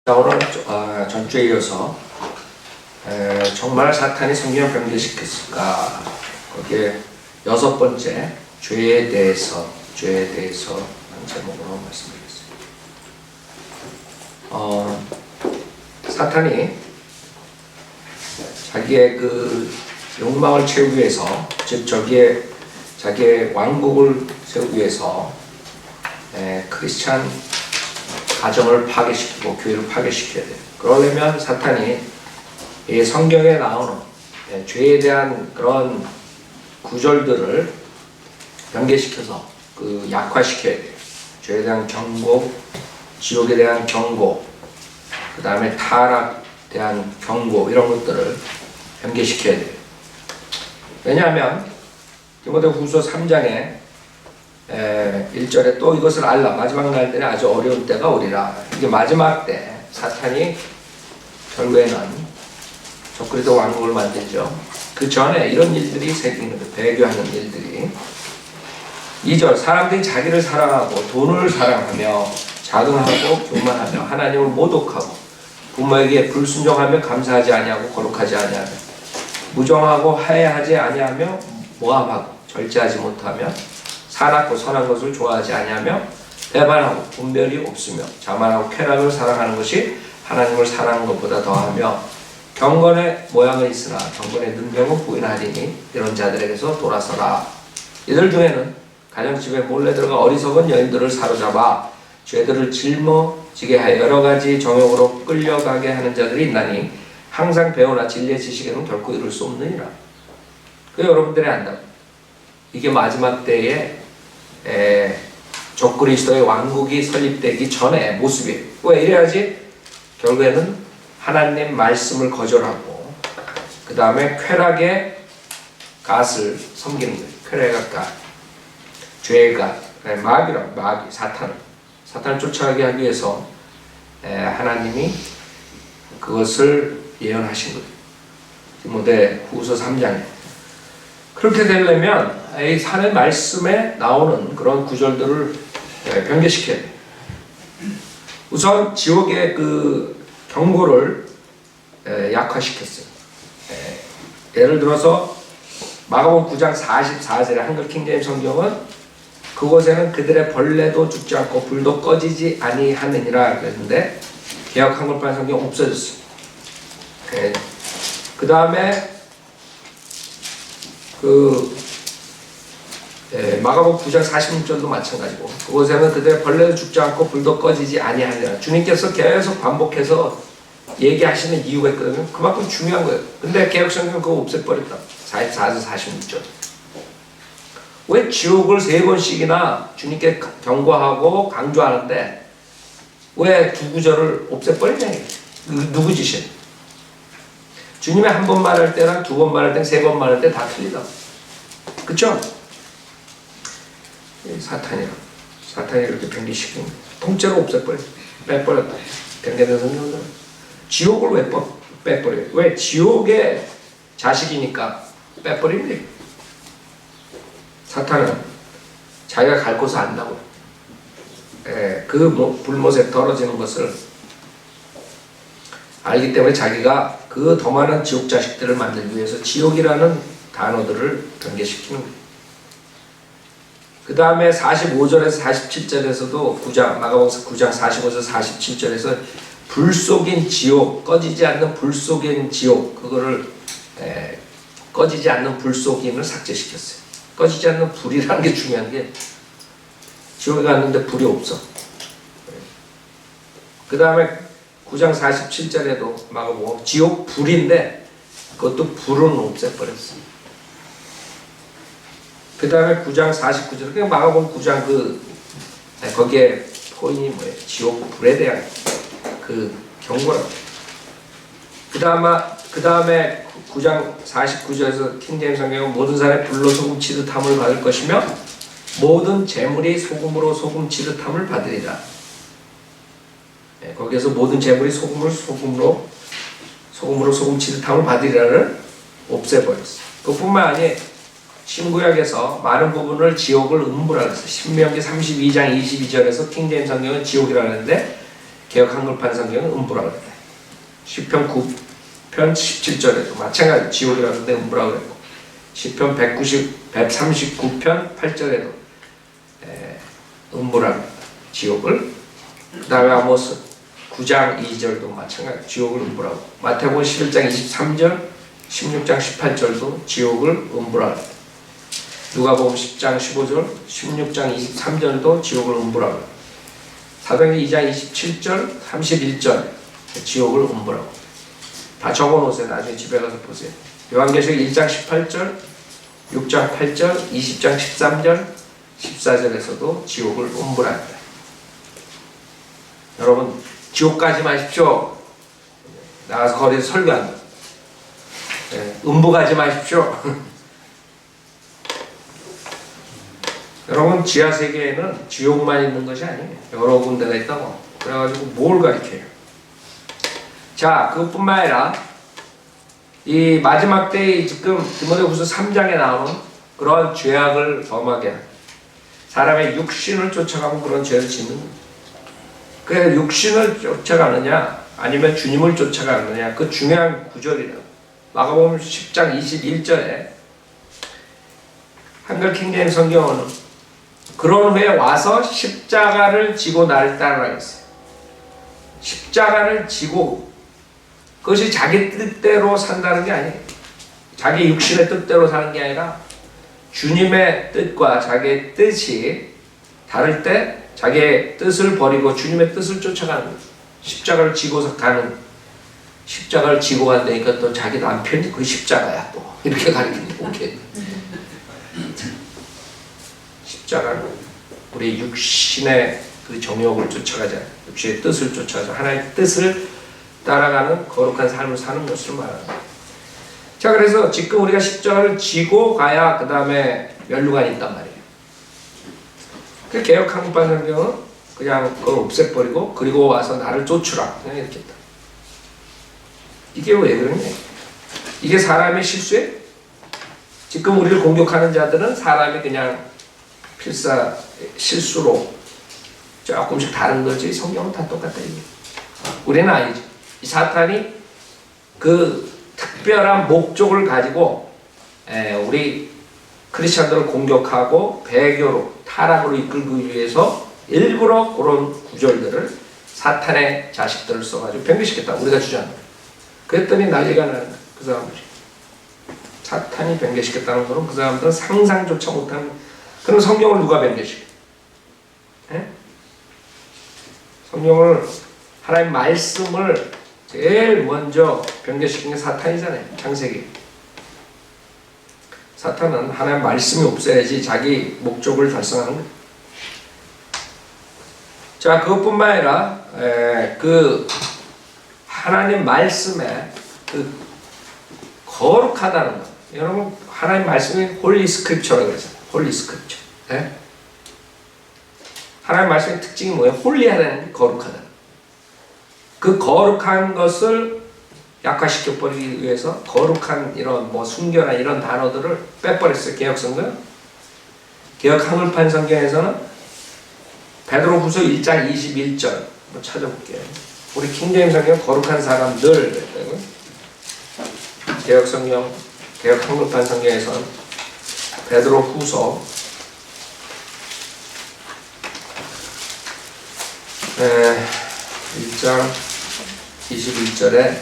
오늘 전주에 이어서 정말 사탄이 성경을 변개시켰을까? 거기에 6번째 죄에 대해서 하는 제목으로 말씀드리겠습니다. 사탄이 자기의 그 욕망을 채우기 위해서, 즉 자기의 왕국을 세우기 위해서 크리스찬 가정을 파괴시키고 교회를 파괴시켜야 돼요. 그러려면 사탄이 이 성경에 나오는 죄에 대한 그런 구절들을 변개시켜서 약화시켜야 돼요. 죄에 대한 경고, 지옥에 대한 경고, 그 다음에 타락에 대한 경고, 이런 것들을 변개시켜야 돼요. 왜냐하면 디모데후서 3장에 1절에 또 이것을 알라. 마지막 날들에 아주 어려운 때가 오리라. 이게 마지막 때 사탄이 결국에는 적그리스도 왕국을 만들죠. 그 전에 이런 일들이 생기는 거예요. 배교하는 일들이. 2절 사람들이 자기를 사랑하고 돈을 사랑하며 자긍하고 교만하며 하나님을 모독하고 부모에게 불순종하며 감사하지 아니하고 거룩하지 아니하며 무정하고 화해하지 아니하며 모함하고 절제하지 못하며 사납고 선한 것을 좋아하지 아니하며 배반하고 분별이 없으며 자만하고 쾌락을 사랑하는 것이 하나님을 사랑하는 것보다 더하며 경건의 모양은 있으나 경건의 능력은 부인하리니 이런 자들에게서 돌아서라. 이들 중에는 가정집에 몰래 들어가 어리석은 여인들을 사로잡아 죄들을 짊어지게 하여 여러 가지 정욕으로 끌려가게 하는 자들이 있나니 항상 배우나 진리의 지식에는 결코 이룰 수 없느니라. 여러분들이 안다. 이게 마지막 때에 적그리스도의 왕국이 설립되기 전의 모습이에요. 왜 이래야지? 결국에는 하나님 말씀을 거절하고 그 다음에 쾌락의 갓을 섬기는 거예요. 쾌락의 갓, 죄의 갓, 마귀, 사탄을 쫓아가게 하기 위해서 하나님이 그것을 예언하신 거예요. 디모데후서 3장에. 그렇게 되려면 이 하나님의 말씀에 나오는 그런 구절들을 변개시켜야 돼요. 우선 지옥의 그 경고를 약화시켰어요. 예를 들어서 마가복음 9장 44절의 한글 킹제임스 성경은 그곳에는 그들의 벌레도 죽지 않고 불도 꺼지지 아니하느니라 그랬는데 개역 한글판 성경 없어졌어요. 그 다음에 마가복음 9장 46절도 마찬가지고 그곳에는 그들의 벌레도 죽지 않고 불도 꺼지지 아니하리라. 주님께서 계속 반복해서 얘기하시는 이유가 있거든요. 그만큼 중요한 거예요. 근데 개역성경은 그거 없애버렸다. 44절 46절. 왜 지옥을 3번씩이나 주님께 경고하고 강조하는데 왜 2구절을 없애버리냐. 누구 짓이에요? 주님이 한 번 말할 때랑 2번 말할 때, 3번 말할 때 다 틀리다. 그쵸? 사탄이 이렇게 변개시키는 거예요. 통째로 없애버려요. 빼버렸다. 변개된 성경은 지옥을 왜 빼버려요? 왜? 지옥의 자식이니까 빼버리면 돼요. 사탄은 자기가 갈 곳을 안다고. 그 불못에 떨어지는 것을 알기 때문에 자기가 그 더 많은 지옥 자식들을 만들기 위해서 지옥이라는 단어들을 변개시키는 거예요. 그 다음에 45절에서 47절에서도 마가복음 9장 45절 47절에서 불 속인 지옥, 꺼지지 않는 불 속인 지옥, 그거를 꺼지지 않는 불 속인을 삭제시켰어요. 꺼지지 않는 불이라는 게 중요한 게 지옥에 갔는데 불이 없어. 그 다음에 9장 47절에도 마가복음 지옥 불인데 그것도 불은 없애버렸어요. 그 다음에 9장 49절, 그냥 마가복음 9장 거기에 포인이 뭐예요? 지옥 불에 대한 그 경고라고. 그 다음에 9장 49절에서 킹제임스 성경은 모든 사람이 불로 소금 치듯 함을 받을 것이며 모든 재물이 소금으로 소금 치듯 함을 받으리라. 거기에서 모든 재물이 소금으로 소금 치듯 함을 받으리라를 없애버렸어요. 그뿐만 아니에요. 신구약에서 많은 부분을 지옥을 음부라 그랬어요. 신명기 32장 22절에서 킹제임스 성경은 지옥이라 하는데 개역 한글판 성경은 음부라고 그랬다. 시편 9편 17절에도 마찬가지 지옥이라고 하는데 음부라고 그랬고, 시편 139편 8절에도 음부라고 그랬다. 지옥을. 그 다음에 아모스 9장 2절도 마찬가지 지옥을 음부라고. 마태복음 11장 23절 16장 18절도 지옥을 음부라고 그랬다. 누가복음 10장 15절 16장 23절도 지옥을 음부라고. 사도행전 2장 27절 31절 지옥을 음부라고. 다 적어놓으세요. 나중에 집에 가서 보세요. 요한계시록 1장 18절 6장 8절 20장 13절 14절에서도 지옥을 음부라고 합니다. 여러분 지옥 가지 마십시오. 나가서 거리에서 설교한다. 음부 가지 마십시오. 여러분 지하세계에는 지옥만 있는 것이 아니에요. 여러 군데가 있다고. 그래가지고 뭘 가르쳐요? 자, 그것뿐만 아니라 이 마지막 때에 지금 디모데후서 3장에 나오는 그런 죄악을 범하게 하는, 사람의 육신을 쫓아가면 그런 죄를 짓는 거예요. 그래서 육신을 쫓아가느냐 아니면 주님을 쫓아가느냐, 그 중요한 구절이라고. 마가복음 10장 21절에 한글 킹제임스 성경은 그런 후에 와서 십자가를 지고 나를 따르라 했어요. 십자가를 지고, 그것이 자기 뜻대로 산다는 게 아니에요. 자기 육신의 뜻대로 사는 게 아니라 주님의 뜻과 자기의 뜻이 다를 때 자기의 뜻을 버리고 주님의 뜻을 쫓아가는 거예요. 십자가를 지고서 가는, 십자가를 지고 간다니까 또 자기 남편이 그 십자가야 또 이렇게 가르치는 거예요. 십자가는 우리 육신의 그 정욕을 쫓아가자, 육신의 뜻을 쫓아가자, 하나님의 뜻을 따라가는 거룩한 삶을 사는 것을 말합니다. 자, 그래서 지금 우리가 십자가를 지고 가야 그 다음에 면류관이 있단 말이에요. 그 개역 한국판 성경은 그냥 그걸 없애버리고 그리고 와서 나를 쫓으라 그냥 이렇게 했다. 이게 왜 그러냐? 이게 사람의 실수예요? 지금 우리를 공격하는 자들은 사람이 그냥 필사 실수로 조금씩 다른 거지 성경은 다 똑같다 이게. 우리는 아니죠. 이 사탄이 그 특별한 목적을 가지고 우리 크리스천들을 공격하고 배교로 타락으로 이끌기 위해서 일부러 그런 구절들을 사탄의 자식들을 써가지고 변개시켰다. 우리가 주장한 거예요. 그랬더니 난리가 나는 거예요. 그 사람들이. 사탄이 변개시켰다는 거는 그 사람들은 상상조차 못하는. 그럼 성경을 누가 변개시켜? 성경을, 하나님 말씀을 제일 먼저 변개시킨 게 사탄이잖아요. 창세기. 사탄은 하나님 말씀이 없어야지 자기 목적을 달성하는 거예요. 자, 그것뿐만 아니라 그 하나님 말씀에 그 거룩하다는 것. 여러분 하나님 말씀이 홀리 스크립처라고 그러잖아요. 홀리 스크립처. 하나님 말씀의 특징이 뭐예요? 홀리하다는 게 거룩하다. 그 거룩한 것을 약화시켜버리기 위해서 거룩한 이런 뭐 순결한 이런 단어들을 빼버렸어요. 개역성경. 개역 한글판 성경에서는 베드로후서 1장 21절 한번 찾아볼게요. 우리 킹제임스 성경 거룩한 사람들 그랬다고요. 개역성경, 개역 한글판 성경에서는 베드로후서 1장 21절에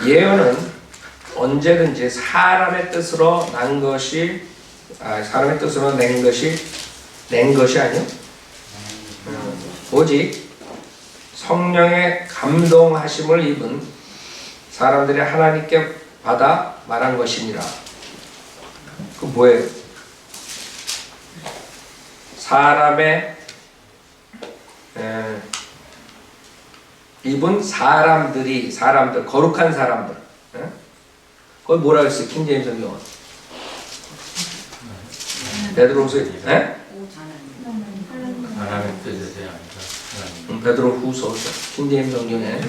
예언은 언제든지 사람의 뜻으로 난 것이 사람의 뜻으로 낸 것이 아니요 오직 성령의 감동하심을 입은 사람들이 하나님께 받아 말한 것이니라. 그 뭐예요? 사람의 입은 사람들 거룩한 사람들. 그걸 뭐라 그랬어요? 킹제임스 성경은 베드로후서 하나님의 뜻이 아니라 베드로후서 킹제임스 성경에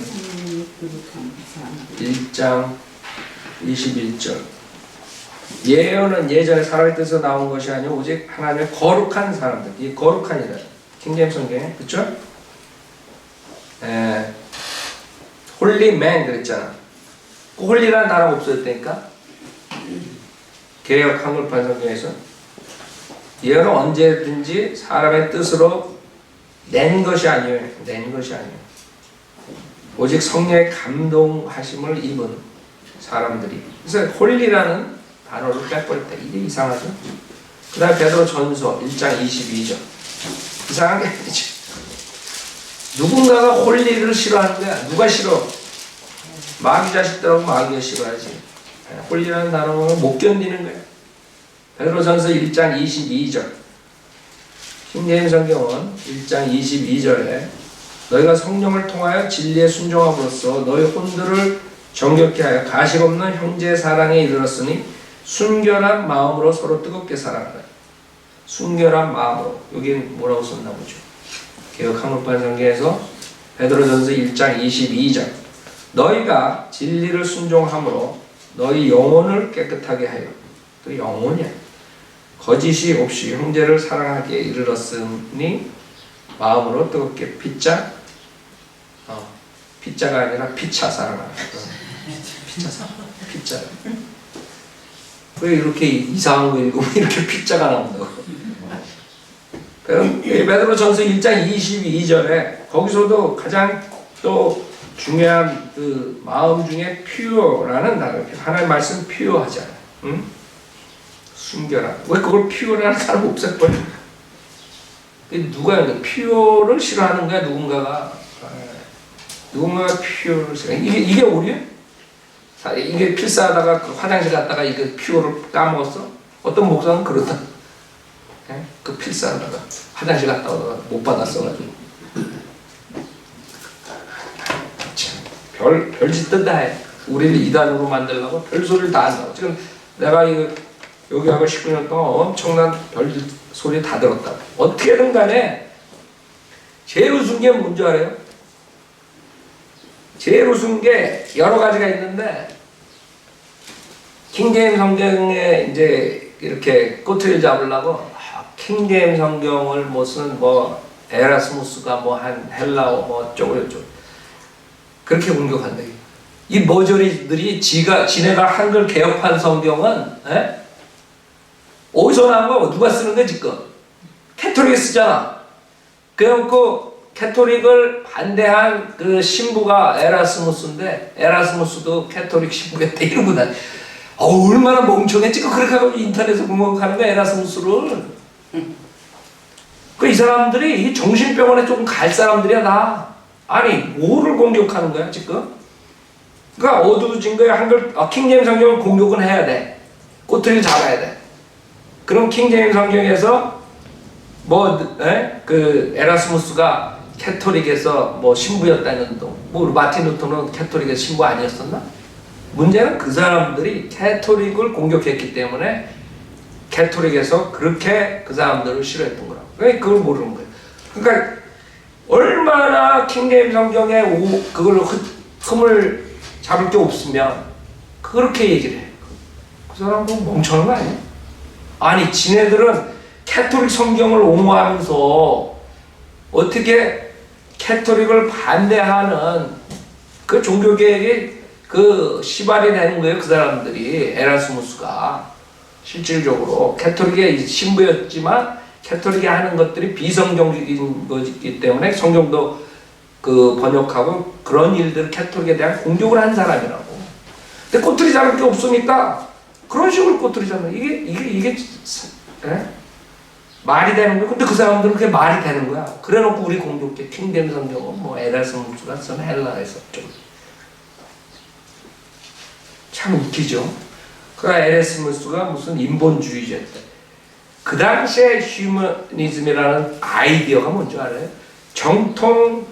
1장 21절 예언은 예전에 사람의 뜻에서 나온 것이 아니고 오직 하나님의 거룩한 사람들. 이 거룩한이다. 킹제임 성경에 그렇죠? 홀리맨 그랬잖아. 그 홀리라는 단어가 없어졌다니까. 개역 한글판 성경에서 예언은 언제든지 사람의 뜻으로 낸 것이 아니에요. 낸 것이 아니에요. 오직 성령의 감동하심을 입은 사람들이. 그래서 홀리라는 단어를 빼버렸다. 이게 이상하죠? 그 다음에 베드로 전서 1장 22절. 이상한 게 아니죠. 누군가가 홀리를 싫어하는 거야. 누가 싫어? 마귀 자식들하고 마귀가 싫어하지. 홀리라는 단어는 못 견디는 거야. 베드로 전서 1장 22절. 킹제임 성경은 1장 22절에 너희가 성령을 통하여 진리에 순종함으로써 너희 혼들을 정결케 하여 가식 없는 형제 사랑에 이르렀으니 순결한 마음으로 서로 뜨겁게 사랑하라. 순결한 마음으로. 여기 뭐라고 썼나 보죠. 개역 한글판 성경에서 베드로전서 1장 22절. 너희가 진리를 순종함으로 너희 영혼을 깨끗하게 하여. 또 영혼이야. 거짓이 없이 형제를 사랑하기에 이르렀으니 마음으로 뜨겁게 피자. 피자가 아니라 피차 사랑하라. 피자. 왜 이렇게 이상한 거 읽으면 이렇게 피자가 나온다고? 그럼 베드로전서 1장 22절에 거기서도 가장 또 중요한 그 마음 중에 퓨어라는 단어, 하나님 말씀 퓨어하잖아요. 응? 순결한. 왜 그걸 퓨어라는 사람 없앨거려? 누가 퓨어를 싫어하는 거야? 누군가가 퓨어를 싫어해. 이게 우리야? 이게 필사하다가 그 화장실 갔다가 이거 퓨어를 까먹었어? 어떤 목사는 그러다. 그 필사하다가 화장실 갔다가 못 받았어가지고. 별짓 다 해. 우리를 이단으로 만들려고 별소리를 다 한다고. 지금 내가 여기 하고 19년 동안 엄청난 별짓 소리 다 들었다고. 어떻게든 간에 제일 우스운 게 뭔지 알아요? 제일 우스운 게 여러 가지가 있는데 킹제임 성경에 이제 이렇게 꼬투리를 잡으려고 킹제임 성경을 무슨 에라스무스가 한 헬라어 어쩌고 그렇게 공격한다. 이 머저리들이 지네가 한글 개혁한 성경은 어디서 나온 거? 누가 쓰는 거야 지금? 캐톨릭이 쓰잖아. 그래놓고 캐톨릭을 반대한 그 신부가 에라스무스인데 에라스무스도 캐톨릭 신부였대. 이러고 다 얼마나 멍청해. 지금 그렇게 하고 인터넷에서 공격하는 거야 에라스무스를. 이 사람들이 정신병원에 조금 갈 사람들이야 다. 아니 뭐를 공격하는 거야 지금? 그러니까 어두워진 거야. 한글 킹제임 성경을 공격은 해야 돼. 꼬투리를 잡아야 돼. 그럼 킹제임 성경에서 그 에라스무스가 캐톨릭에서 신부였다는 마틴 루터는 캐톨릭에서 신부 아니었었나? 문제는 그 사람들이 캐톨릭을 공격했기 때문에 캐톨릭에서 그렇게 그 사람들을 싫어했던 거라고. 그러니까 그걸 모르는 거예요. 그러니까 얼마나 킹제임 성경에 그걸 흠을 잡을 게 없으면 그렇게 얘기를 해. 그 사람은 멍청한 거 아니야? 아니 지네들은 캐톨릭 성경을 옹호하면서 어떻게 캐톨릭을 반대하는 그 종교개혁이 그 시발이 되는 거예요. 그 사람들이. 에라스무스가 실질적으로 캐톨릭의 신부였지만 캐톨릭이 하는 것들이 비성경적인 것이기 때문에 성경도 그 번역하고 그런 일들을 캐톨릭에 대한 공격을 한 사람이라고. 근데 꼬투리 잡을 게 없으니까 그런 식으로 꼬투리 잡는 이게 말이 되는 거야. 근데 그 사람들은 그게 말이 되는 거야. 그래놓고 우리 공격해. 킹제임 성경은 에라스무스가 쓴 헬라에서 참 웃기죠. 그 에라스무스가 무슨 인본주의자였다. 그 당시에 휴머니즘이라는 아이디어가 뭔지 알아요? 정통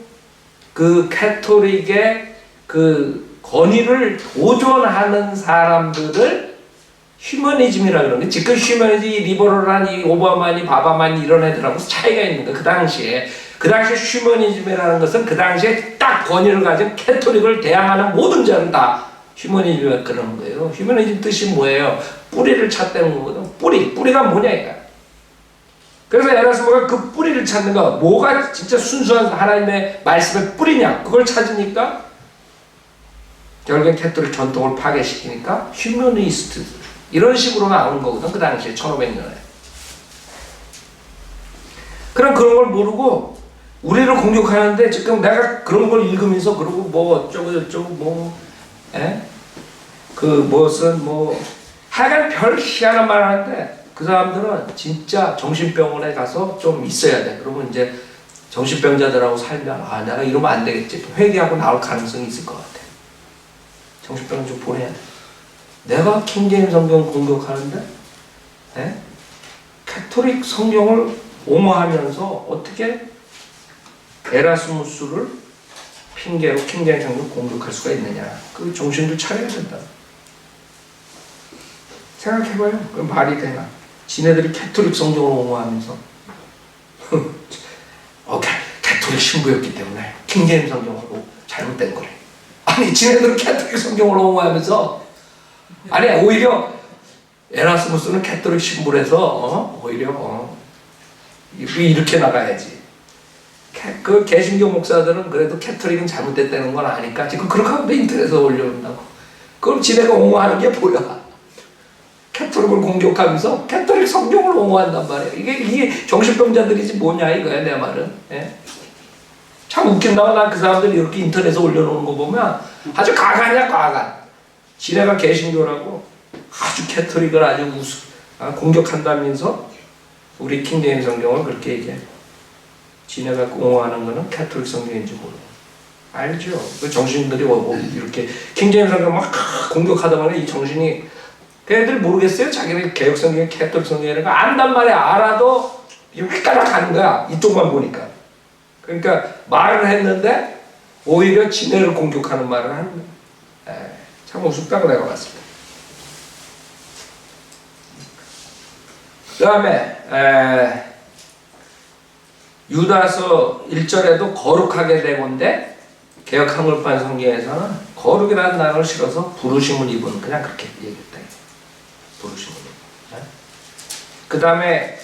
그 캐톨릭의 그 권위를 도전하는 사람들을 휴머니즘이라 그러는 게 지금 휴머니즘, 리버럴한 이 오바마니 바바마니 이런 애들하고 차이가 있는 거야. 그 당시에 휴머니즘이라는 것은 그 당시에 딱 권위를 가진 캐톨릭을 대항하는 모든 자를 다 휴머니즘이 그러는 거예요. 휴머니즘 뜻이 뭐예요? 뿌리를 찾다는 거거든. 뿌리가 뭐냐 이거야. 그래서 에라스모가 그 뿌리를 찾는 거, 뭐가 진짜 순수한 하나님의 말씀의 뿌리냐, 그걸 찾으니까 결국엔 캐톨릭 전통을 파괴시키니까 휴머니스트 이런 식으로 나오는 거거든. 그 당시에 1500년에. 그런 걸 모르고 우리를 공격하는데 지금 내가 그런 걸 읽으면서 그러고 뭐 어쩌고 뭐 그 무슨 뭐 하여간 별 희한한 말 하는데 그 사람들은 진짜 정신병원에 가서 좀 있어야 돼. 그러면 이제 정신병자들하고 살면 아 내가 이러면 안 되겠지. 회개하고 나올 가능성이 있을 것 같아. 정신병원 좀 보내야 돼. 내가 킹제임 성경 공격하는데 캐톨릭 성경을 옹호하면서 어떻게 에라스무스를 핑계로 킹제임 성경을 공격할 수가 있느냐. 그 정신도 차려야 된다. 생각해봐요. 그럼 말이 되나? 지네들이 캐톨릭 성경을 옹호하면서 캐톨릭 신부였기 때문에 킹제임 성경으로 잘못된 거래. 아니 지네들은 캐톨릭 성경을 옹호하면서 아니 오히려 에라스무스는 캐톨릭 신부라서 오히려 이렇게 나가야지. 그 개신교 목사들은 그래도 캐톨릭은 잘못됐다는 건 아니까 지금 그렇게 하고 인터넷에 올려놓는다고. 그럼 지네가 옹호하는 게 뭐야? 캐톨릭을 공격하면서 캐톨릭 성경을 옹호한단 말이야. 이게 정신병자들이지 뭐냐 이거야 내 말은. 참 웃긴다고. 난 그 사람들이 이렇게 인터넷에 올려놓은 거 보면 아주 가관이야 가관. 지네가 개신교라고 아주 캐톨릭을 아주 공격한다면서 우리 킹제임 성경을 그렇게 얘기해. 지네가 옹호하는 거는 캐톨릭 성경인지 모르고. 알죠? 그 정신들이 이렇게 킹제임 성경 막 공격하다 보면 이 정신이 걔네들 모르겠어요? 자기네 개혁 성경이 캐톨릭 성경이라는 거 안단 말이야. 알아도 휘까락 가는 거야. 이쪽만 보니까. 그러니까 말을 했는데 오히려 지네를 공격하는 말을 하는 거야. 참 우습다고 내가 봤습니다. 그 다음에 유다서 1절에도 거룩하게 되건대 개혁 한글판 성경에서는 거룩이라는 단어를 실어서 부르심을 입은 그냥 그렇게 얘기했다. 부르심을 입은. 그 다음에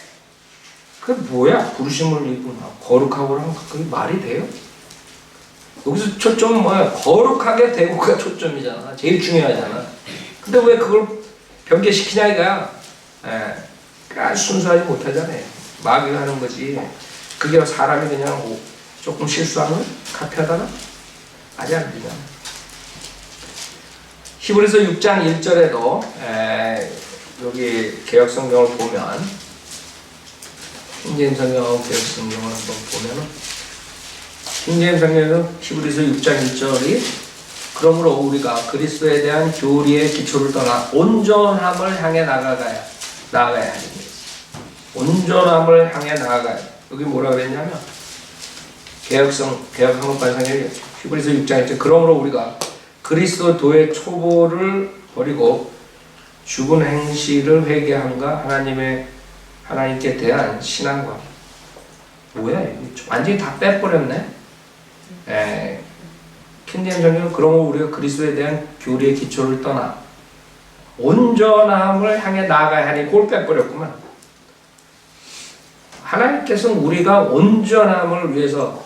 그 뭐야? 부르심을 입은 거룩하고 하면 그게 말이 돼요? 여기서 초점은 뭐야? 거룩하게 되고가 초점이잖아. 제일 중요하잖아. 근데 왜 그걸 변개시키냐 이거야? 아주 순수하지 못하잖아요. 마귀가 하는 거지. 그게 사람이 그냥 조금 실수하면 카피하다가 아직 안 되잖아. 히브리서 6장 1절에도 여기 개혁성경을 보면 킹제임 성경하고 개혁성경을 한번 보면은 킹제임 성경에서 히브리서 6장 1절이 그러므로 우리가 그리스도에 대한 교리의 기초를 떠나 온전함을 향해 나아가야 합니다. 온전함을 향해 나아가야. 여기 뭐라 그랬냐면 개혁한글판 성경이 히브리서 6장 1절 그러므로 우리가 그리스도의 초보를 버리고 죽은 행실을 회개함과 하나님께 대한 신앙과 뭐야 이거 완전히 다 빼버렸네. 킹제임 성경은 그러므로 우리가 그리스도에 대한 교리의 기초를 떠나 온전함을 향해 나아가야 하니 그걸 빼버렸구만. 하나님께서는 우리가 온전함을 위해서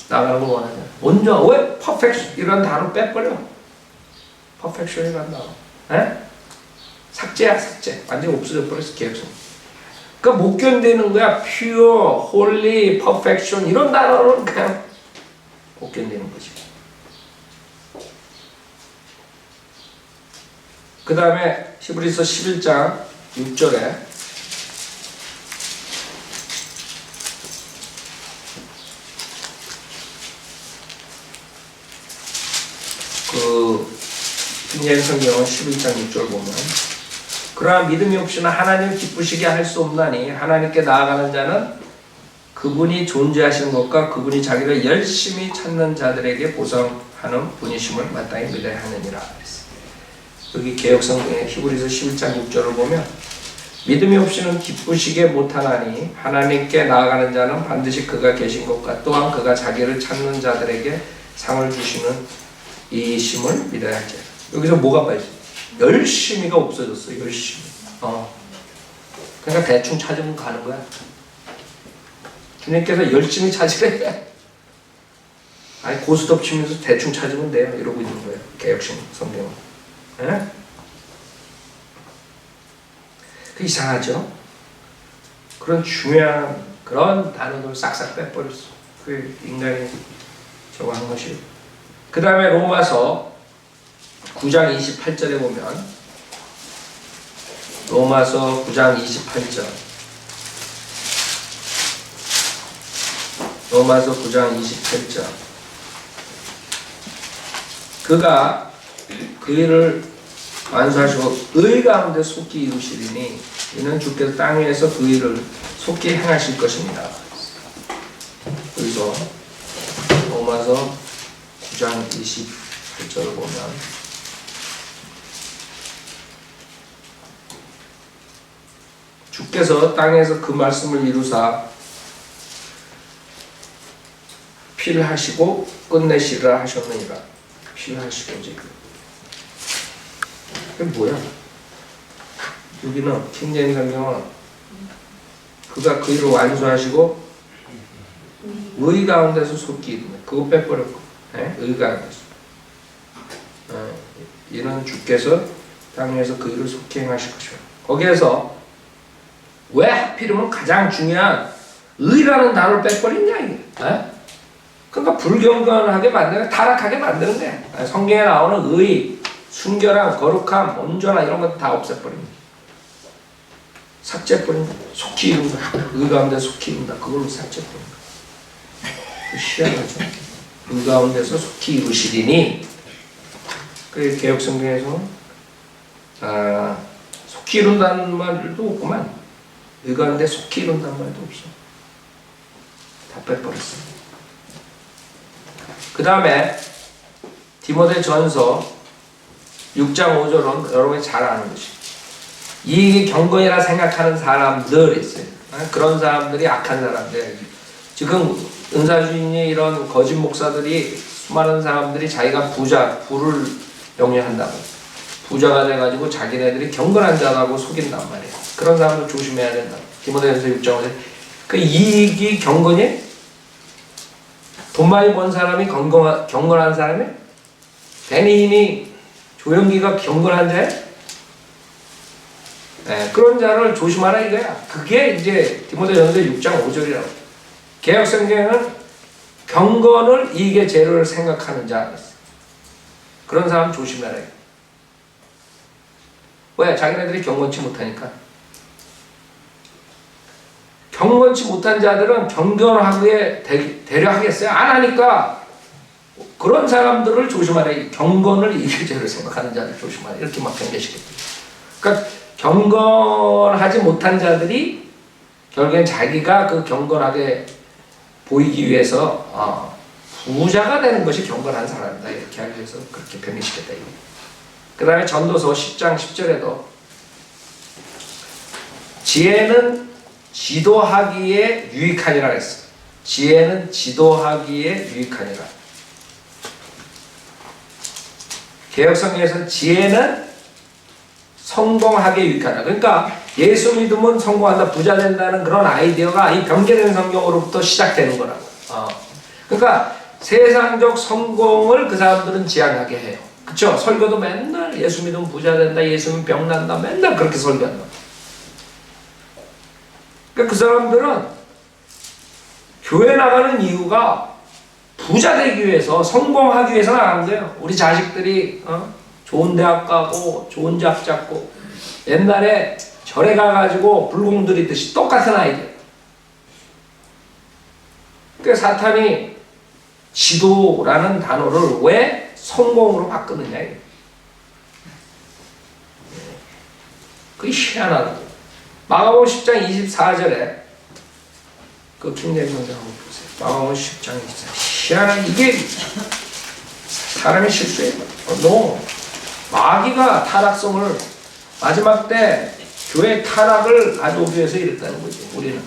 나가는 걸 원하잖아요. 온전, 왜 perfection 이런 단어 빼버려? perfection이라는 단어. 삭제야, 삭제. 완전히 없어져 버렸어, 개혁성. 그러니까 못 견디는 거야. pure, holy, perfection 이런 단어는 그냥 못 견디는 거지. 그 다음에 히브리서 11장 6절에 킹제임 성경은 11장 6절 보면 그러나 믿음이 없이는 하나님 기쁘시게 할 수 없나니 하나님께 나아가는 자는 그분이 존재하시는 것과 그분이 자기를 열심히 찾는 자들에게 보상하는 분이심을 마땅히 믿어야 하느니라. 여기 개혁성경의 히브리서 11장 6절을 보면 믿음이 없이는 기쁘시게 못하나니 하나님께 나아가는 자는 반드시 그가 계신 것과 또한 그가 자기를 찾는 자들에게 상을 주시는 이심을 믿어야 할지라. 여기서 뭐가 빠지? 열심히가 없어졌어. 열심히. 그러니까 대충 찾으면 가는 거야. 주님께서 열심히 찾으래. 아니 고스톱 치면서 대충 찾으면 돼요. 이러고 있는 거예요. 개혁신 성경은. 예? 그 이상하죠? 그런 중요한 그런 단어들 싹싹 빼버렸어. 그 인간이 저거 한 것이에요. 그 다음에 로마서 9장 28절에 보면 로마서 9장 28절 로마서 9장 28절 그가 그 일을 완수하시고 의 가운데 속히 이루시리니 이는 주께서 땅 위에서 그 일을 속히 행하실 것입니다. 여기서 로마서 9장 28절을 보면 주께서 땅에서 그 말씀을 이루사 필하시고 끝내시리라 하셨느니라. 필하시고 지금 그게 뭐야? 여기는 킹제임스 성경은 그가 그 일을 완수하시고 의 가운데서 속히 이루네. 그거 빼버렸고 의 가운데서 이는 주께서 땅에서 그 일을 속히 행하실 것이요. 거기에서 왜 하필이면 가장 중요한 의라는 단어를 빼버리냐 이게. 그러니까 불경건하게 만드는, 타락하게 만드는 거야. 성경에 나오는 의, 순결함, 거룩함, 온전함 이런 것 다 없애버립니다. 삭제해버립니다. 속히 이룬다. 의 가운데 속히 이룬다. 그걸로 삭제해버립니다. 희한하죠. 의 가운데서 속히 이루시리니 그 개혁성경에서 속히 이룬다는 말도 없구만. 의 가운데 속히 이룬다는 말도 없어. 다 빼버렸습니다. 그 다음에 디모데 전서 6장 5절은 여러분이 잘 아는 것이 이익이 경건이라 생각하는 사람들이 있어요. 그런 사람들이 악한 사람들. 지금 은사주인이 이런 거짓 목사들이 수많은 사람들이 자기가 부를 영위한다고 부자가 돼가지고 자기네들이 경건한 자라고 속인단 말이에요. 그런 사람들 조심해야 된다. 디모데전서 6장 5절 그 이익이 경건이 돈 많이 번 사람이 경건한 사람이? 베니인이 조영기가 경건한 자야? 그런 자를 조심하라 이거야. 그게 이제 디모데전서 6장 5절이라고. 개혁성경은 경건을 이익의 재료를 생각하는 자. 그런 사람 조심하라. 왜? 자기네들이 경건치 못하니까. 경건치 못한 자들은 경건하게 되려 하겠어요? 안 하니까 그런 사람들을 조심하라. 경건을 이익의 재료를 생각하는 자를 조심하라. 이렇게 막 변개시켰죠. 그러니까 경건하지 못한 자들이 결국엔 자기가 그 경건하게 보이기 위해서 부자가 되는 것이 경건한 사람이다. 이렇게 하기 위해서 그렇게 변개시켰다. 그 다음에 전도서 10장 10절에도 지혜는 지도하기에 유익하니라 했어. 지혜는 지도하기에 유익하니라. 개혁성경에서는 지혜는 성공하기에 유익하다. 그러니까 예수 믿으면 성공한다, 부자 된다는 그런 아이디어가 이 변개된 성경으로부터 시작되는 거라고. 그러니까 세상적 성공을 그 사람들은 지향하게 해요. 그쵸? 설교도 맨날 예수 믿으면 부자 된다, 예수 믿으면 병 난다, 맨날 그렇게 설교한다. 그러니까 그 사람들은 교회 나가는 이유가 부자 되기 위해서, 성공하기 위해서 나가는 거예요. 우리 자식들이 좋은 대학 가고 좋은 잡 잡고 옛날에 절에 가가지고 불공 들이듯이 똑같은 아이들. 그러니까 사탄이 지도라는 단어를 왜 성공으로 바꾸느냐. 그게 희한하다. 마가복음 10장 24절에 그 킹제임스 성경 한번 보세요. 마가복음 10장 24절. 희한한 이게 사람의 실수예요. 너무 마귀가 타락성을 마지막 때 교회 타락을 가져오기 위해서 이랬다는 거지. 우리는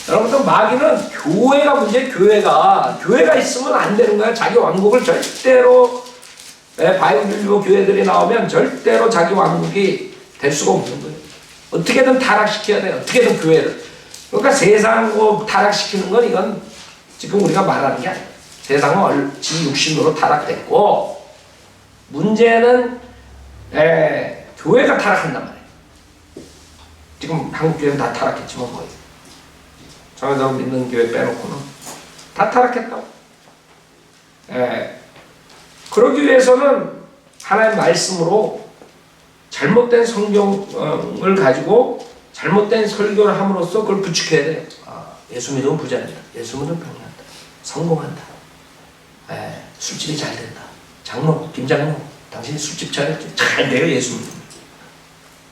여러분들 마귀는 교회가 문제, 교회가 있으면 안 되는 거야. 자기 왕국을 절대로 바이블 빌리버 교회들이 나오면 절대로 자기 왕국이 될 수가 없는 거예요. 어떻게든 타락시켜야 돼요. 어떻게든 교회를. 그러니까 세상 타락시키는 건 이건 지금 우리가 말하는 게 아니에요. 세상은 지 육신으로 타락됐고 문제는 교회가 타락한단 말이에요. 지금 한국 교회는 다 타락했지만 거의. 저희가 믿는 교회 빼놓고는 다 타락했다고. 그러기 위해서는 하나님의 말씀으로 잘못된 성경을 가지고 잘못된 설교를 함으로써 그걸 부추겨야 돼요. 예수 믿으면 부자 된다. 예수 믿으면 병난다. 성공한다. 술집이 잘 된다. 장로, 김장로, 당신이 술집 차렸지? 잘 돼요, 예수 믿으면.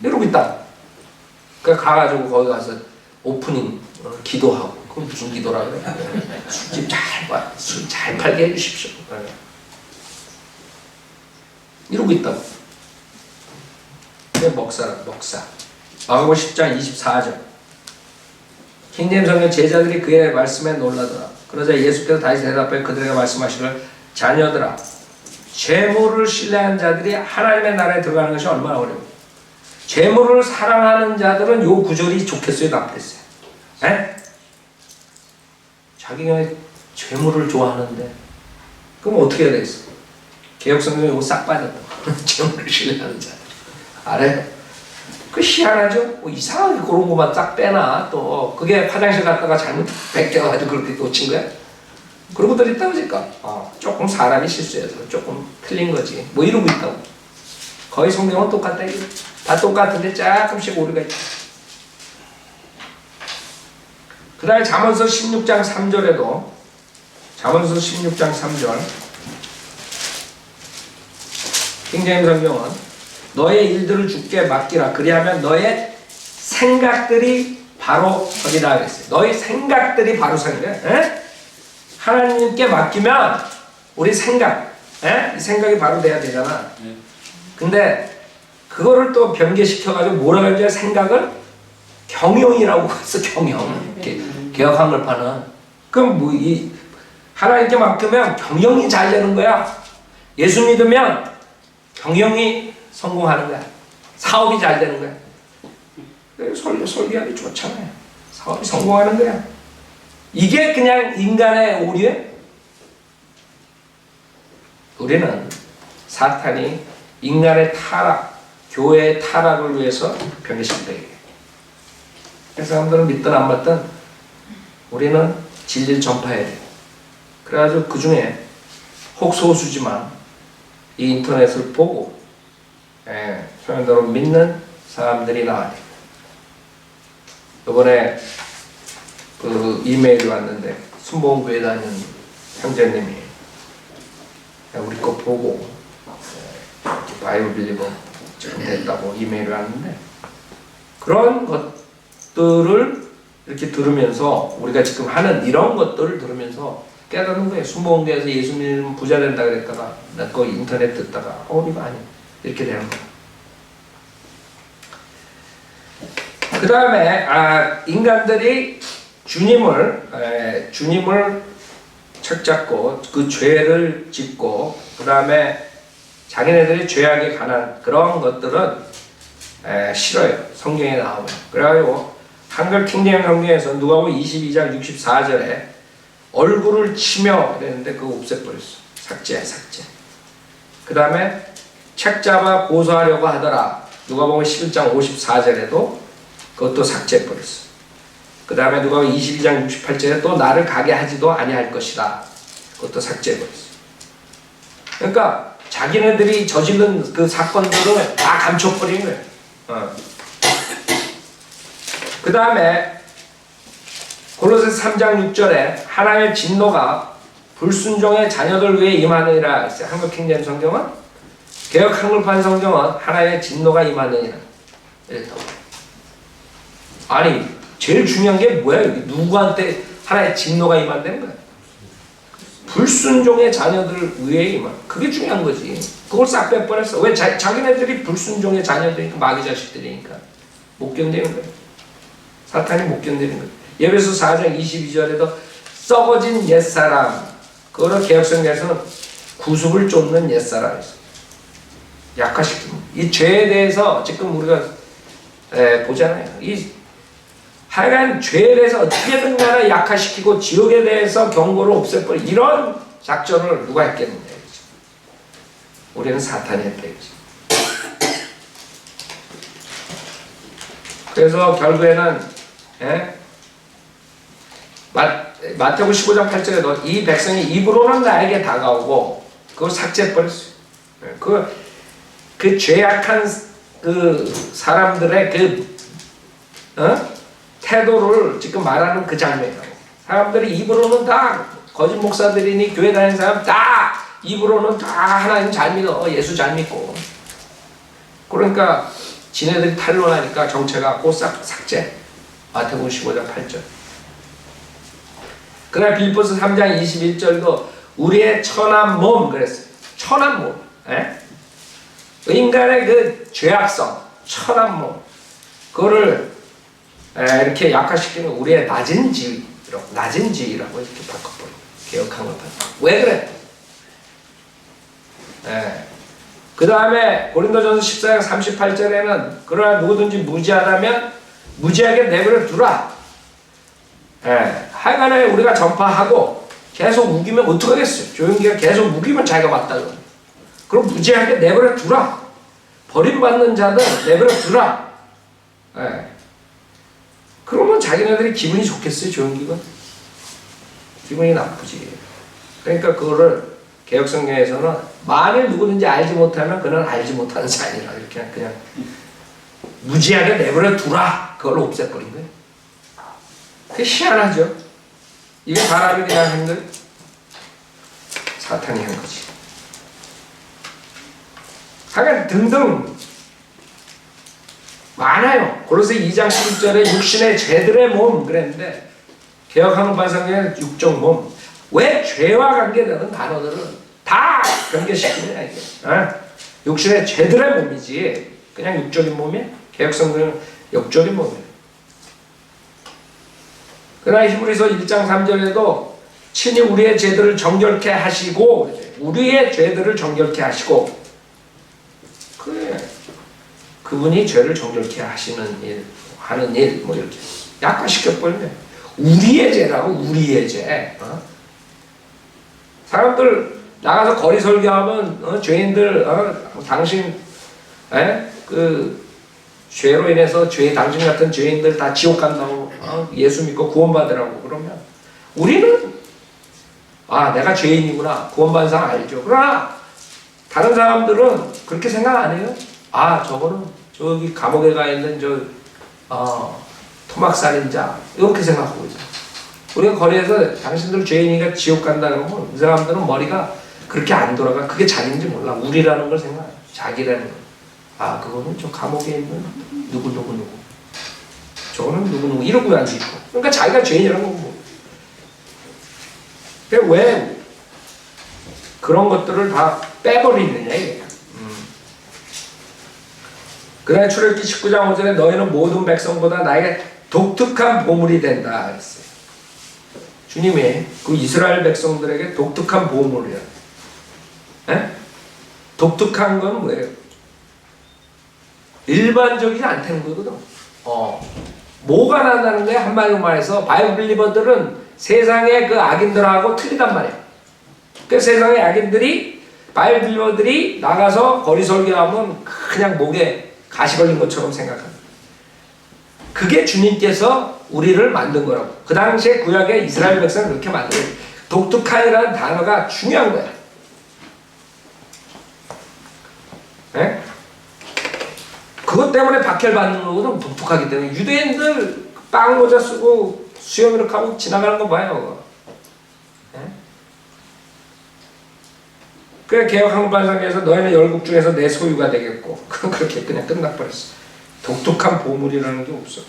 이러고 있다. 그러니까 가가지고 거기 가서 오프닝 기도하고. 그건 무슨 기도라 그래? 술집 술 잘 팔게 해주십시오. 이러고 있다고. 그게 먹사. 마가복음 10장 24절. 킹제임스 성경 제자들이 그의 말씀에 놀라더라. 그러자 예수께서 다시 대답해 그들에게 말씀하시기를 자녀들아 재물을 신뢰한 자들이 하나님의 나라에 들어가는 것이 얼마나 어려워. 재물을 사랑하는 자들은 요 구절이 좋겠어요, 나쁘겠어요? 자기가 재물을 좋아하는데 그럼 어떻게 해야 되겠어? 개혁성경에 이거 싹 빠졌다. 재물을 신뢰하는 자들. 알아요? 그 희한하죠? 이상하게 그런 것만 싹 빼놔. 또 그게 화장실 갔다가 잘못 벗겨가지고 그렇게 놓친 거야? 그런 것들이 있다고 하니까 조금 사람이 실수해서 조금 틀린 거지. 뭐 이러고 있다고. 거의 성경은 똑같다. 다 똑같은데 조금씩 오류가 있다. 그 다음에 잠언서 16장 3절에도 잠언서 16장 3절 킹제임스 성경은 너의 일들을 주께 맡기라. 그리하면 너의 생각들이 바로 서리라 그랬어요. 너의 생각들이 바로 서리래. 하나님께 맡기면 우리 생각, 이 생각이 바로 돼야 되잖아. 근데 그거를 또 변개시켜가지고 뭐라 그러냐 생각을 경영이라고 해서 경영. 개혁 한글파는 그럼 뭐 하나님께 맡기면 경영이 잘 되는 거야. 예수 믿으면 경영이 성공하는 거야. 사업이 잘 되는 거야. 설계하기 좋잖아요. 사업이 성공하는 거야. 이게 그냥 인간의 오류예요. 우리는 사탄이 인간의 타락, 교회의 타락을 위해서 변개시킨다. 그래서 사람들은 믿든 안 믿든 우리는 진리를 전파해야 돼요. 그래가지고 그 중에 혹 소수지만 이 인터넷을 보고 소연대로 믿는 사람들이 나와야 돼요. 이번에 그 이메일이 왔는데 순복음교회 다니는 형제님이 우리 거 보고 바이블 빌리버 지금 됐다고 이메일이 왔는데 그런 것들을 이렇게 들으면서 우리가 지금 하는 이런 것들을 들으면서 깨닫는 거예요. 순복음교회에서 예수 믿으면 부자 된다 그랬다가 나 거 인터넷 듣다가 이거 아니야. 이렇게 되는 거예요. 그 다음에 인간들이 주님을 책잡고 그 죄를 짓고 그 다음에 자기네들이 죄악에 관한 그런 것들은 싫어요. 성경에 나오면. 그래가지고 한글 킹제임스 성경에서 누가복음 22장 64절에 얼굴을 치며 그랬는데 그거 없애버렸어. 삭제. 그 다음에 책 잡아 고소하려고 하더라. 누가복음 11장 54절에도 그것도 삭제해버렸어. 그 다음에 누가복음 22장 68절에 또 나를 가게 하지도 아니할 것이다. 그것도 삭제해버렸어. 그러니까 자기네들이 저지른 그 사건들을 다 감춰버린 거예요. 그 다음에 골로새서 3장 6절에 하나님의 진노가 불순종의 자녀들 위해 임하느니라 했어요. 한국 킹제임스 성경은 개역 한글판 성경은 하나님의 진노가 임하느니라 이랬다고. 아니 제일 중요한 게 뭐야? 여기 누구한테 하나의 진노가 임한다는 거야? 불순종의 자녀들 위해 임한. 그게 중요한 거지. 그걸 싹 빼버렸어. 왜? 자기네들이 불순종의 자녀들이니까 마귀 자식들이니까 못 견디는 거야. 사탄이 못 견디는 거야. 에베소 4장 22절에도 썩어진 옛사람, 그거를 개혁성경에서는 구습을 쫓는 옛사람, 약화시키는 이 죄에 대해서 지금 우리가 보잖아요. 이 하여간 죄에 대해서 어떻게든 간에 약화시키고 지옥에 대해서 경고를 없애버리 이런 작전을 누가 했겠느냐. 우리는 사탄이 했다. 그래서 결국에는 마태복음 15장 8절에도 이 백성이 입으로는 나에게 다가오고 그걸 삭제해버렸어요. 그 죄악한 그 사람들의 태도를 지금 말하는 그 장면이라고. 사람들이 입으로는 다 거짓 목사들이니 교회 다니는 사람 다 입으로는 다 하나님 잘 믿어, 예수 잘 믿고. 그러니까 지네들이 탄로나니까 정체가 곧싹 삭제. 마태복음 15장 8절. 그러나 빌립보서 3장 21절도 우리의 천한 몸 그랬어요. 천한 몸. 인간의 그 죄악성, 천한 몸. 그거를 이렇게 약화시키는 우리의 낮은 지위라고 이렇게 바꿔버려. 개혁한 것. 왜 그래? 그 다음에 고린도전서 14장 38절에는 그러나 누구든지 무지하다면 무지하게 내버려 두라. 하여간에 우리가 전파하고 계속 우기면 어떡하겠어요? 조용기가 계속 우기면 자기가 맞다고. 그럼 무지하게 내버려 두라. 버림받는 자들 내버려 두라. 그러면 자기네들이 기분이 좋겠어요? 조용기가? 기분이 나쁘지. 그러니까 그거를 개혁성경에서는 만일 누구든지 알지 못하면 그는 알지 못하는 자니라 이렇게 그냥 무지하게 내버려 두라. 그걸 없애버린 거예요. 그게 희한하죠. 이게 사람이 그냥 한 걸 사탄이 한 거지. 하여간 등등 많아요. 고로새 2장 11절에 육신의 죄들의 몸 그랬는데 개혁하는 반성경에 육적 몸. 왜 죄와 관계되는 단어들은 다 연결시키느냐 이게. 육신의 죄들의 몸이지 그냥 육적인 몸이야. 개혁성경은 영적인 몸이에요. 그러나 히브리서 1장 3절에도 친히 우리의 죄들을 정결케 하시고 우리의 죄들을 정결케 하시고 그래. 그분이 죄를 정결케 하시는 일, 하는 일, 뭐 이렇게 약화시켜버리네. 우리의 죄라고, 우리의 죄. 사람들 나가서 거리 설교하면 죄인들, 당신, 그 죄로 인해서 당신 같은 죄인들 다 지옥 간다고, 예수 믿고 구원받으라고 그러면 우리는 내가 죄인이구나 구원받은 사람 알죠. 그러나 다른 사람들은 그렇게 생각 안 해요. 저거는 저기 감옥에 가 있는 토막살인자 이렇게 생각하고 있어요. 우리가 거리에서 당신들 죄인이니까 지옥 간다 그러면 이 사람들은 머리가 그렇게 안 돌아가. 그게 자기인지 몰라. 우리라는 걸 생각해. 자기라는 걸. 그거는 저 감옥에 있는 누구 저거는 누구 이러고 앉아있고. 그러니까 자기가 죄인이라는 거고. 왜 그런 것들을 다 빼버리느냐 이게. 그다음에 출애굽기 19장 5절에 너희는 모든 백성보다 나에게 독특한 보물이 된다 했어요. 주님이 그 이스라엘 백성들에게 독특한 보물이야. 독특한 건 뭐예요? 일반적이지 않다는 거거든. 뭐가 난다는 거야? 한마디로 말해서 바이블 빌리버들은 세상의 그 악인들하고 틀리단 말이야. 그 세상의 악인들이 바이블 빌리버들이 나가서 거리 설교하면 그냥 목에 가시 걸린 것처럼 생각합니다. 그게 주님께서 우리를 만든 거라고. 그 당시에 구약의 이스라엘 백성을 그렇게 만들어요. 독특한이라는 단어가 중요한 거야. 그것 때문에 박해받는 거거든. 독특하기 때문에. 유대인들 빵 모자 쓰고 수염 이렇게 하고 지나가는 거 봐요. 그래 개혁한국반상에서 너희는 열국 중에서 내 소유가 되겠고 그건 그렇게 그냥 끝나버렸어. 독특한 보물이라는 게 없어.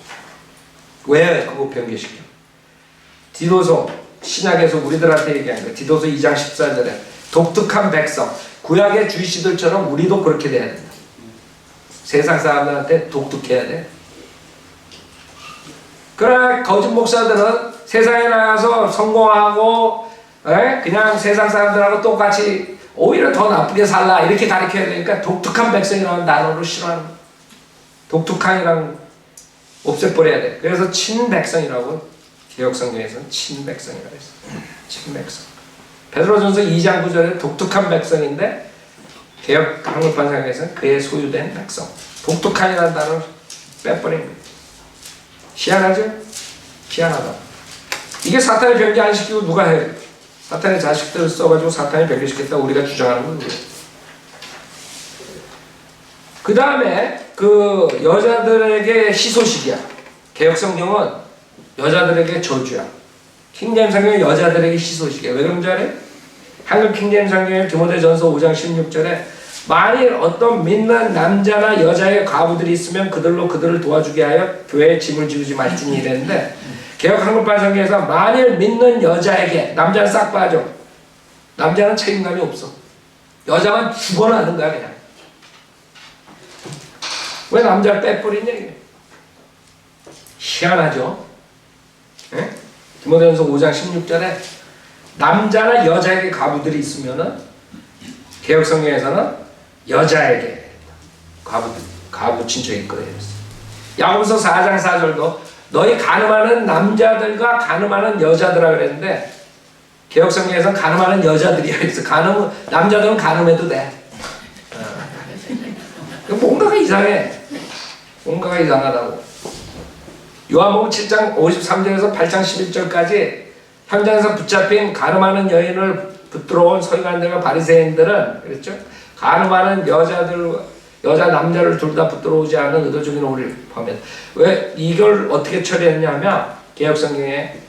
왜 그거 변개시켜? 디도서 신약에서 우리들한테 얘기한 거야. 디도서 2장 14절에 독특한 백성 구약의 주이시들처럼 우리도 그렇게 돼야 된다. 세상 사람들한테 독특해야 돼. 그러나 거짓 목사들은 세상에 나가서 성공하고 그냥 세상 사람들하고 똑같이 오히려 더 나쁘게 살라 이렇게 가르쳐야 되니까 독특한 백성이라는 단어로 싫어하는 거예요. 독특한이랑 없애버려야 돼. 그래서 친백성이라고 개혁성경에서는 친백성이라고 했어요. 친백성. 베드로전서 2장 9절에 독특한 백성인데 개혁 한글판 성경에서는 그의 소유된 백성. 독특한이라는 단어를 빼버린 거예요. 희한하죠? 희한하다. 이게 사탄의 변개 안 시키고 누가 해? 사탄의 자식들을 써가지고 사탄이 변개시켰다고 우리가 주장하는 거예요. 그 다음에 그 여자들에게 희소식이야. 개혁성경은 여자들에게 저주야. 킹제임스 성경은 여자들에게 희소식이야. 왜 그런 줄 알아요? 한글 킹제임스 성경의 디모데전서 5장 16절에 만일 어떤 믿는 남자나 여자의 과부들이 있으면 그들을 도와주게 하여 교회에 짐을 지우지 말지니 이랬는데 개혁 한글판 성경에서 만일 믿는 여자에게 남자는 싹 빠져. 남자는 책임감이 없어. 여자만 죽어나는 거야 그냥. 왜 남자를 빼버리냐 이게. 희한하죠. 예? 디모데전서 5장 16절에 남자나 여자에게 과부들이 있으면은 개혁성경에서는 여자에게 과부 친척이 있거든요. 야고보서 4장 4절도 너희 가늠하는 남자들과 가늠하는 여자들아 그랬는데 개혁성경에서는 가늠하는 여자들이야. 그래서 남자들은 가늠해도 돼. 뭔가가 이상해. 뭔가가 이상하다고. 요한복음 7장 53절에서 8장 11절까지 현장에서 붙잡힌 가늠하는 여인을 붙들어온 서기관들과 바리새인들은 그랬죠? 가늠하는 여자 남자를 둘 다 붙들어오지 않은 의도적인 오해를 포함해. 왜 이걸 어떻게 처리했냐면 개혁성경에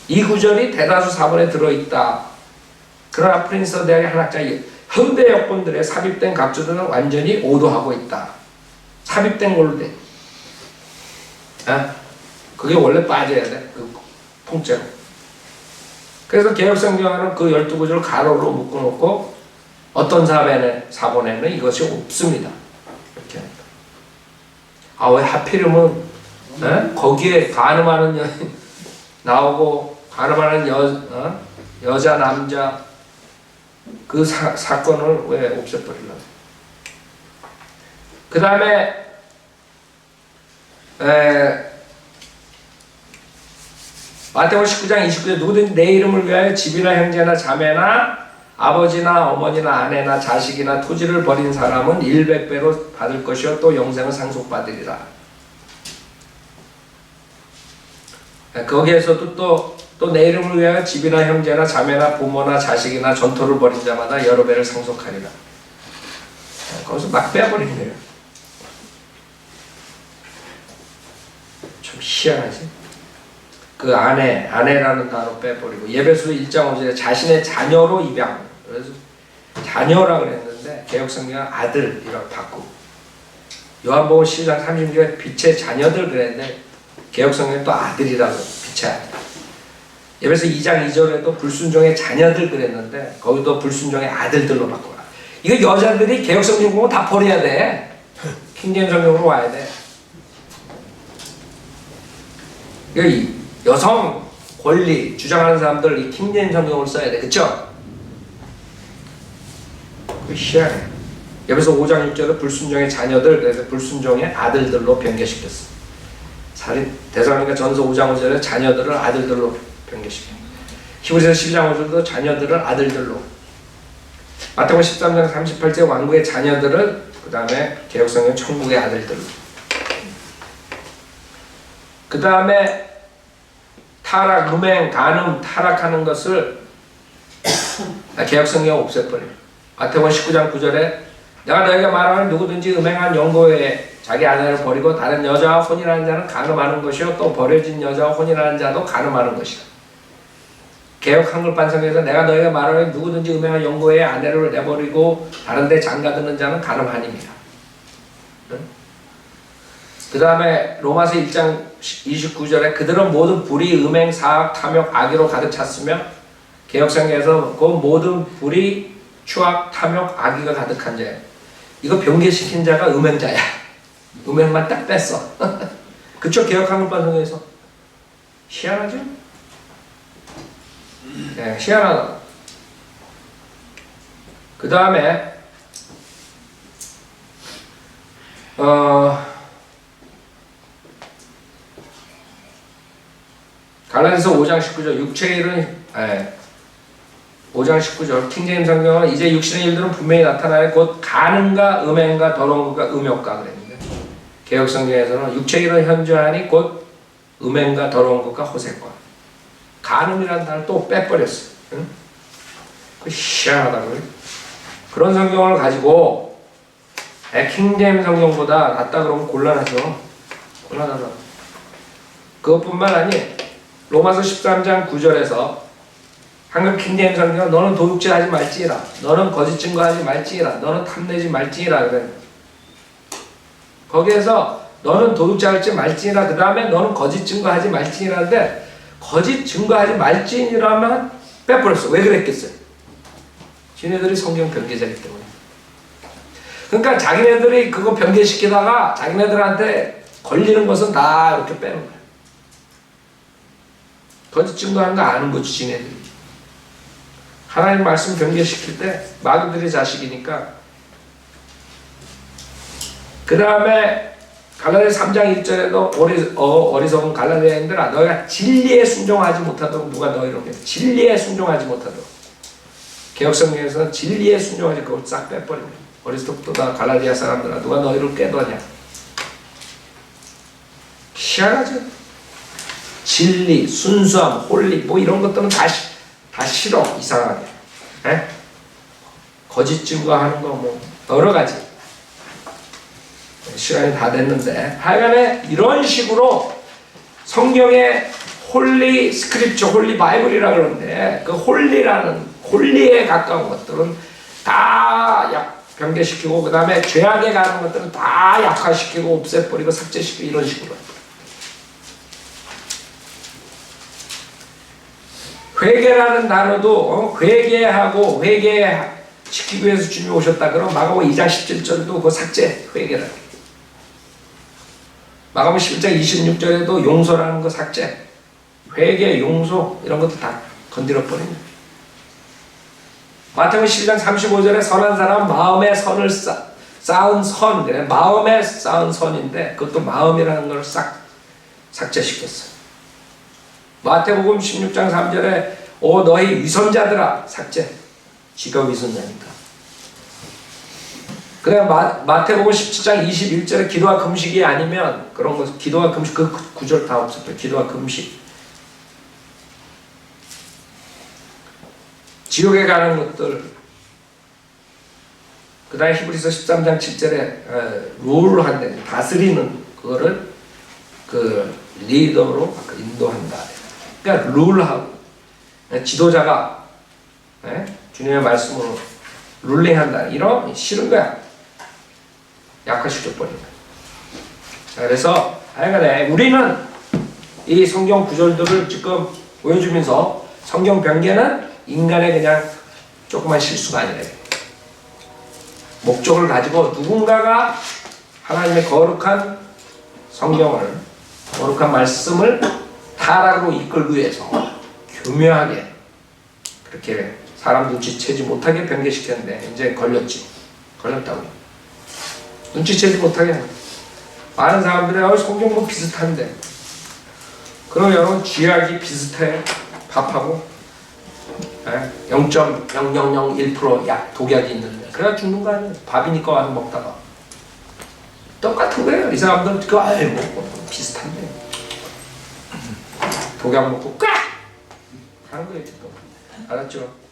이 구절이 대다수 사본에 들어있다. 그러나 프린스턴 대학의 한학자 현대 여권들의 삽입된 각주들은 완전히 오도하고 있다. 삽입된 걸로 돼. 그게 원래 빠져야 돼. 그 통째로. 그래서 개혁성경은 그 12구절을 가로로 묶어놓고 어떤 사본에는 이것이 없습니다. 이렇게. 왜 하필이면 거기에 가늠하는 여인 나오고 가늠하는 여자 남자 그 사건을 왜 없애버리려고. 그 다음에 마태복음 19장 29절 누구든지 내 이름을 위하여 집이나 형제나 자매나 아버지나 어머니나 아내나 자식이나 토지를 버린 사람은 100배로 받을 것이요 또 영생을 상속받으리라. 거기에서도 또 내 이름을 위하여 집이나 형제나 자매나 부모나 자식이나 전토를 벌인 자마다 여러 배를 상속하리라. 거기서 막 빼버린 거예요. 좀 희한하지? 그 아내라는 단어 빼버리고 예배소 1장 5절에 자신의 자녀로 입양. 그래서 자녀라고 그랬는데 개혁성경은 아들이라고 바꾸고 요한복음 10장 30절에 빛의 자녀들 그랬는데 개혁성경은 또 아들이라고 빛의 아들. 예배소 2장 2절에도 불순종의 자녀들 그랬는데 거기도 불순종의 아들들로 바꿔라. 이거 여자들이 개혁성경 보고 다 버려야 돼. 킹제임스 성경으로 와야 돼. 이 여성 권리 주장하는 사람들 이 킹제임스 성경을 써야 돼. 그쵸? 희한해. 여기서 5장 6절에 불순종의 자녀들 그래서 불순종의 아들들로 변개시켰어. 데살로니가 전서 5장 5절에 자녀들을 아들들로 변개시켜. 히브리서 12장 5절도 자녀들을 아들들로. 마태복음 13장 38절 왕국의 자녀들은 그 다음에 개혁성경 천국의 아들들로. 그 다음에 타락, 음행, 간음, 타락하는 것을 개혁성경 없애버려. 마태복음 19장 9절에 내가 너에게 말하는 누구든지 음행한 영고에 자기 아내를 버리고 다른 여자와 혼인하는 자는 간음하는 것이요 또 버려진 여자와 혼인하는 자도 간음하는 것이다. 개혁 한글판 성경에서 내가 너에게 말하는 누구든지 음행한 영고에 아내를 내버리고 다른 데 장가드는 자는 간음하니라. 그 다음에 로마서 1장 29절에 그들은 모든 불의, 음행, 사악, 탐욕, 악의로 가득 찼으며 개혁성경에서 그 모든 불의, 추악, 탐욕, 악의가 가득한 자예요. 이거 변개시킨 자가 음행자야. 음행만 딱 뺐어. 그 그쵸? 개혁한글판 성경에서. 희한하죠? 네, 희한하다. 그 다음에 갈라디아서 5장 19절 육체의 일은 5장 19절 킹제임스 성경은 이제 육신의 일들은 분명히 나타나니 곧 간음과 음행과 더러운 것과 음욕과 그랬는데 개혁 성경에서는 육체의 일은 현저하니 곧 음행과 더러운 것과 호색과 간음이라는 단어를 또 빼버렸어요. 응? 그 희한하다고요. 그런 성경을 가지고 킹제임스 성경보다 낫다 그러면 곤란하죠. 곤란하다. 그것뿐만 아니 로마서 13장 9절에서 한국 킹제임스 성경은 너는 도둑질 하지 말지니라, 너는 거짓 증거하지 말지니라, 너는 탐내지 말지니라 그래. 거기에서 너는 도둑질 하지 말지니라, 그 다음에 너는 거짓 증거하지 말지니라인데 거짓 증거하지 말지니라만 빼버렸어. 왜 그랬겠어요? 지네들이 성경 변개자이기 때문에. 그러니까 자기네들이 그거 변개시키다가 자기네들한테 걸리는 것은 다 이렇게 빼는 거야. 거짓 증거하는 거 아는 거지 지네들이. 하나님 말씀 변개시킬 때 마귀들의 자식이니까. 그 다음에 갈라디아 3장 1절에도 어리석은 갈라디아인들아 너희가 진리에 순종하지 못하도록 누가 너희를 했냐. 진리에 순종하지 못하도록. 개혁성경에서는 진리에 순종하지 그걸 싹 빼버립니다. 어리석도다 갈라디아 사람들아 누가 너희를 깨더냐. 희한하죠. 진리, 순수함, 홀리 뭐 이런 것들은 다 싫어. 이상하게. 에? 거짓 증거하는 거 뭐 여러 가지. 시간이 다 됐는데 하여간에 이런 식으로 성경의 홀리 스크립처, 홀리 바이블이라 그러는데 그 홀리에 가까운 것들은 다 변개시키고 그 다음에 죄악에 가는 것들은 다 약화시키고 없애버리고 삭제시키고 이런 식으로. 회개라는 단어도 회개하고 회개시키기 위해서 주님이 오셨다. 그럼 마가복음 2장 17절도 그거 삭제, 회개라. 마가복음 11장 26절에도 용서라는 거 삭제, 회개, 용서 이런 것도 다 건드려버립니다. 마태복음 12장 35절에 선한 사람 마음에 선을 쌓은 선, 그래. 마음에 쌓은 선인데 그것도 마음이라는 걸 싹 삭제시켰어요. 마태복음 16장 3절에 너희 위선자들아 삭제. 지가 위선자니까. 그래 마태복음 17장 21절에 기도와 금식이 아니면 그런 거 기도와 금식 그 구절 다 없었어요. 기도와 금식. 지옥에 가는 것들. 그 다음에 히브리서 13장 7절에 룰한데 다스리는 그거를 그 리더로 인도한다. 그러니까 룰하고 지도자가 주님의 말씀으로 룰링한다. 이런 싫은 거야. 약화시켜버린다. 그래서 하여간에 우리는 이 성경 구절들을 지금 보여주면서 성경 변개는 인간의 그냥 조그만 실수가 아니라 목적을 가지고 누군가가 하나님의 거룩한 성경을, 거룩한 말씀을 타락으로 이끌기 위해서 교묘하게 그렇게 사람 눈치채지 못하게 변개시켰는데 이제 걸렸다고. 눈치채지 못하게 하는. 많은 사람들이 성경 뭐 비슷한데. 그럼 여러분 쥐약이 비슷해. 밥하고 0.0001% 약 독약이 있는데 그래야 죽는 거 아니에요. 밥이니까 와서 먹다가 똑같은 거예요. 이 사람들은 그거 뭐 비슷한데 독약 먹고 꽉 하는 거예요. 알았죠?